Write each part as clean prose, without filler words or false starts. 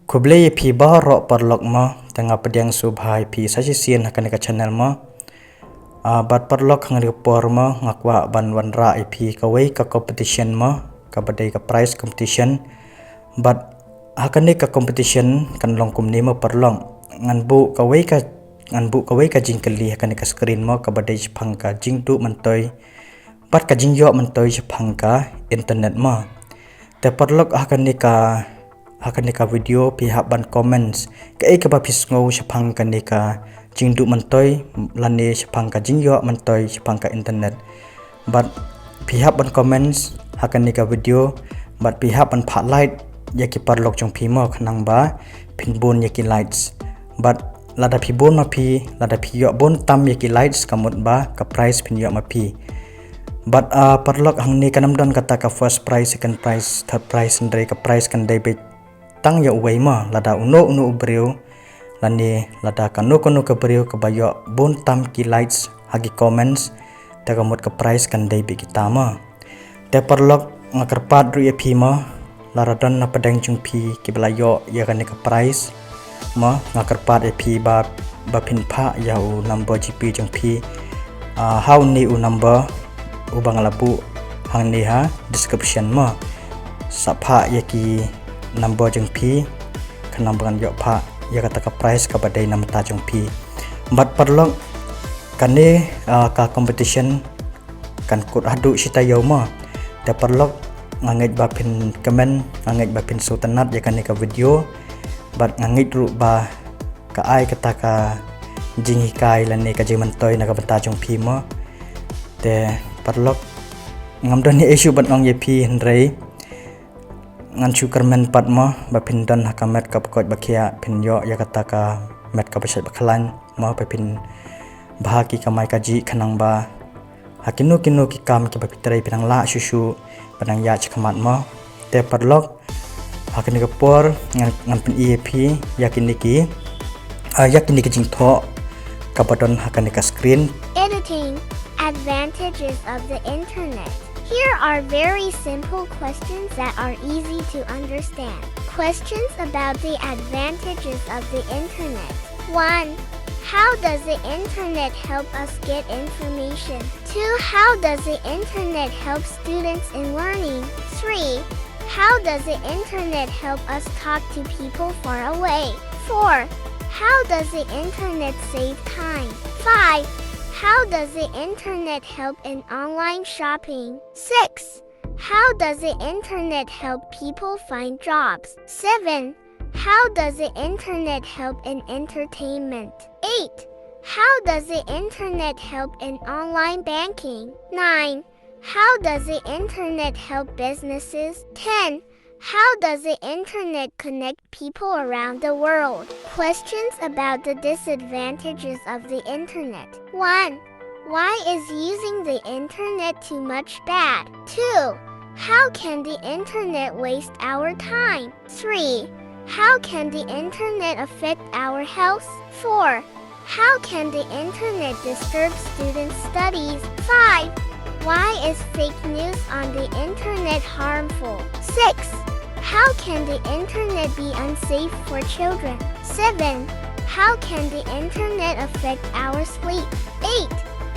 Kublai pi barok perlok mo tengah pdiang subhai pi sajisian akan ke channel mo. Bat perlok hang report mo ngakwa ban wanra pi kawai ka competition mo ka badai ka prize competition. Bat akan ka competition kan long kumni mo perlong nganbu kawai ka jingkeli akan ka screen mo ka badai jipang ka jingdu mentoi. Bat ka jingyo mentoi jipang ka internet mo. Te perlok akan ka video pihak ban comments ka ba pisngo sepang ka jingdu mentoi lani sepang ka jingyo mentoi sepang ka internet. But pihak ban comments akan ka video but pihak ban pak light yaki parlok jong pimo khanang ba pinbon yaki lights. But lada pibon mapi lada piyo bon tam yaki lights kamut ba ka prize pinyo mapi. But parlok hang ni kanam don kata ka first prize, second prize, third prize ndai ka prize kan dai be tang ya uwai ma lada uno ubriu lani lada kanu ka briu ka bayo bon tam ki lights hagi comments ta kamut ka prize kan dai be kita ma. Te parlok ngakarpat ru pi ma laradon na padang jungpi ki belayo ya kan ka prize ma ngakarpat pi ba pin pha ya u number gp jungpi how ni u number u banglabu hang ni ha description ma sapha yaki number jengpi kenambangan yok pak ya kata ka prize ka badai nama ta jengpi. Bat perlok kane ka competition kan kut adu sita yauma da perlok ngangit ba pin comment ngangit ba pin sultanat ya kane ka video bat ngangit ru ba ka ai kata ka jinghi kai lane ka jemantoi na ka banta jengpi mo te perlok ngamdon ni issue bat ngong yepi hendrei ngan sukarmen pat mo ba pindan hakamet ka pokot bakia pinyo ya kata ka met ka besat bakalan mo pa pin bahaki ka mai kaji khanang ba hakinu ki kam ki bapitrai pinang la susu panang ya chakamat mo te parlok hakini ka por ngan pin ep yakini ki jingtho ka badon hakani ka screen. Editing advantages of the internet. Here are very simple questions that are easy to understand. Questions about the advantages of the internet. 1. How does the internet help us get information? 2. How does the internet help students in learning? 3. How does the internet help us talk to people far away? 4. How does the internet save time? 5. How does the internet help in online shopping? 6. How does the internet help people find jobs? 7. How does the internet help in entertainment? 8. How does the internet help in online banking? 9. How does the internet help businesses? 10. How does the internet connect people around the world? Questions about the disadvantages of the internet. 1. Why is using the internet too much bad? 2. How can the internet waste our time? 3. How can the internet affect our health? 4. How can the internet disturb students' studies? 5. Why is fake news on the internet harmful? 6. How can the internet be unsafe for children? 7. How can the internet affect our sleep? 8.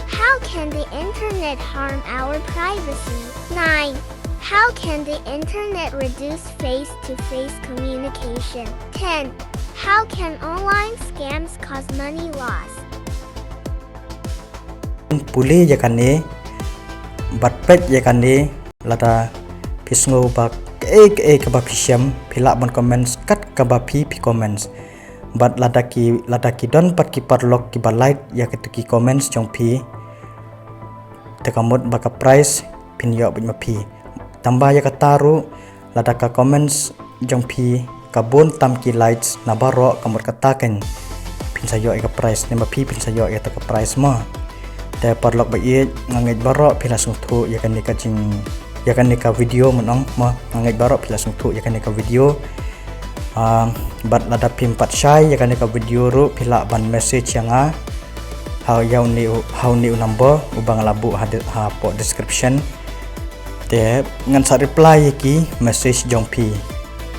How can the internet harm our privacy? 9. How can the internet reduce face-to-face communication? 10. How can online scams cause money loss? Puli yakane batpet yakane lada pisngo bak ka ba pisiam pilak ban comments kat ka ba pi comments bat ladaki don pat ki parlok ki balait ya ki comments jong pi te kamut baka price pin yo bin mapi tambah ya kataru ladaka comments jong pi kabun tam ki lights na baro kamut kataken pin sayo ka price ni mapi pin sayo ta ka price mo te parlok ba ye ngangit baro pila sungtu ya kan ka jing ya kan ka video menong mo ngangit baro pila sungtu ya kan ka video bat lada pimpat syai ya kan ka video ru pila ban message yang how ni number ubang labu ha po description te ngan sa reply ki message jong pi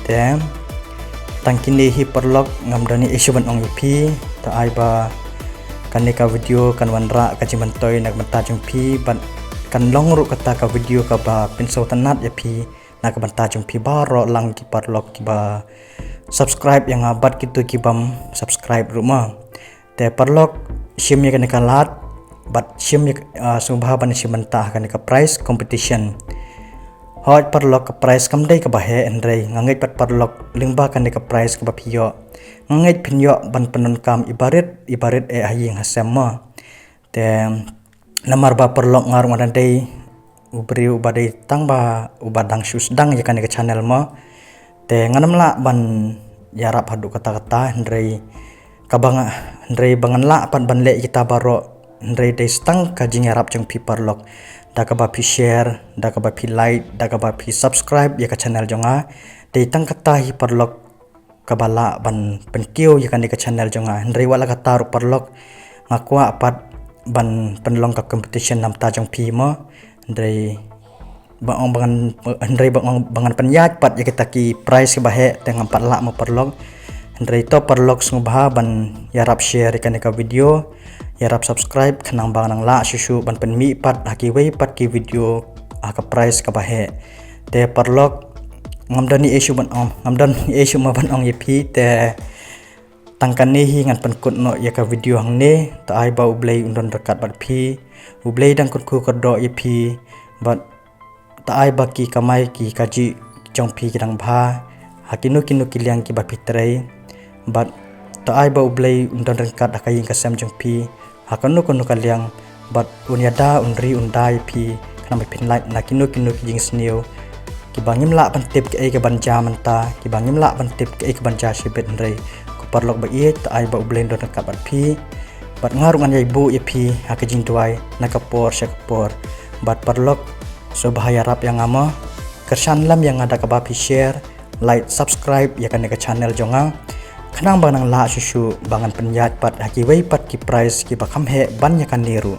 te tangkini hi perlok ngamdani isu ban ong ipi ta ai ba kan ni ka video kan wanra ka jimantoi nak menta jungpi ban kan long ru kata ka video ka ba pinso tanat ya pi nak menta jungpi ba ro lang ki perlok ki ba subscribe yang abat kitu ki bam subscribe rumah te perlok sim ya kan kalat bat sim ya subha ban sim menta kan ka price competition hot perlok ka price kam dai ka bahe endrei ngangai pat perlok lingba kan ka price ka bapio ngangai pinyo ban penun kam ibarat aying hasema te lamar ba perlok ngar ngadan dai ubri ubadai tang ba ubadang sus dang ya kan ka channel mo te nganam la ban yarap hadu kata-kata endrei kabang endrei bangan la pan ban le kita baro endrei dai stang ka jing yarap jeng pi perlok da ka ba pi share da ka ba pi like da ka ba pi subscribe ya ka channel jonga dei tang kata hi perlok ka bala ban penkio ya kan ka channel jonga ndrei wala ka taru perlok ngakwa apat ban penlong ka competition nam ta jong pi mo ndrei bang bangan ndrei bangan penyat pat ya kita ki prize ka bahe teng empat la mo perlok ndrei to perlok sungba ban yarap share kan ka video yarap subscribe khanang bang nang la susu ban penmi pat haki wei pat ki video aka price ka bahe te perlok ngamdani isu ban ong ngamdan isu ma ban ong yepi te tangkan ni hi ngan penkut no ya ka video hang ne ta ai ba ublei undon dekat bat pi ublei dang kut ku kerdo yepi bat ta ai ba ki kamai ki kaji jong pi kidang bha hakinu kinu kiliang ki ba pitrei bat ta ai ba ublei undon dekat akai ka sam jong pi hakanu kunu kaliang bat unyada unri undai pi kana pin like nakinu kinu ki jing sneu ki bangim la ban tip ke banja manta ki bangim la ban tip ke banja sibet ndrei ku perlok ba ie ta ai ba ublendo nak bat pi bat ngarungan yai bu ye pi ha ke jing tuai nakapor syakapor bat perlok so bahaya rap yang ama kersan lam yang ada ka ba pi share like subscribe ya kan ka channel jonga khanang banang la susu bangan penyat pat haki wei pat ki price ki bakam he ban ya kan niru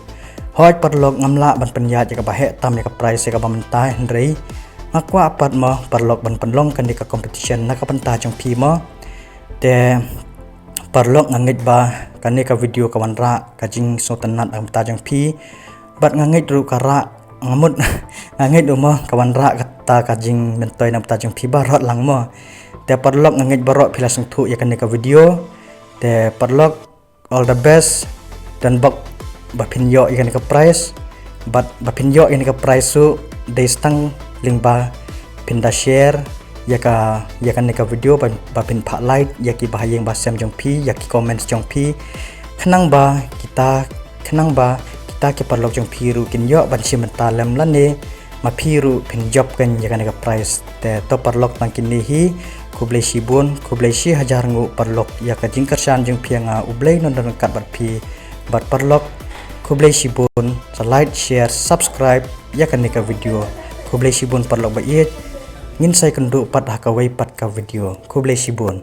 hoi perlok ngamla ban penyat ya ka ba he tam ya ka price ya ka ba mentai ndrei ngakwa apat mo perlok ban penlong kan di ka competition nak penta jong pi mo te perlok ngangit ba kan ni ka video ka wanra ka jing so tanat am ta jong pi bat ngangit ru kara ngamut ngangit mo ka wanra kata ka jing mentoi nam ta jong pi ba rot lang mo te perlok ngangit barok pila sung thu ya kan ni ka video te perlok all the best dan bak ba pinyo ya kan ni ka prize bat ba pinyo ya ni ka prize su dei stang lingba pinda share ya kan ni ka video ba pin pha like ya ki bahayeng ba sam jong pi ya ki comments jong pi khanang ba kita ki perlok jong pi ru kin yo ban sim talem lan ne ma pi ru pin job kan ya kan ni ka price te to perlok tang kin ni hi kublei sibun kublei si hajar ngu perlok ya ka jing kersan jong pi nga ublei non dan kat bat pi bat perlok kublei sibun like share subscribe ya kan ni ka video kublei sibun perlok ba iet ngin sai kendu pat hakawai pat ka video kublei sibun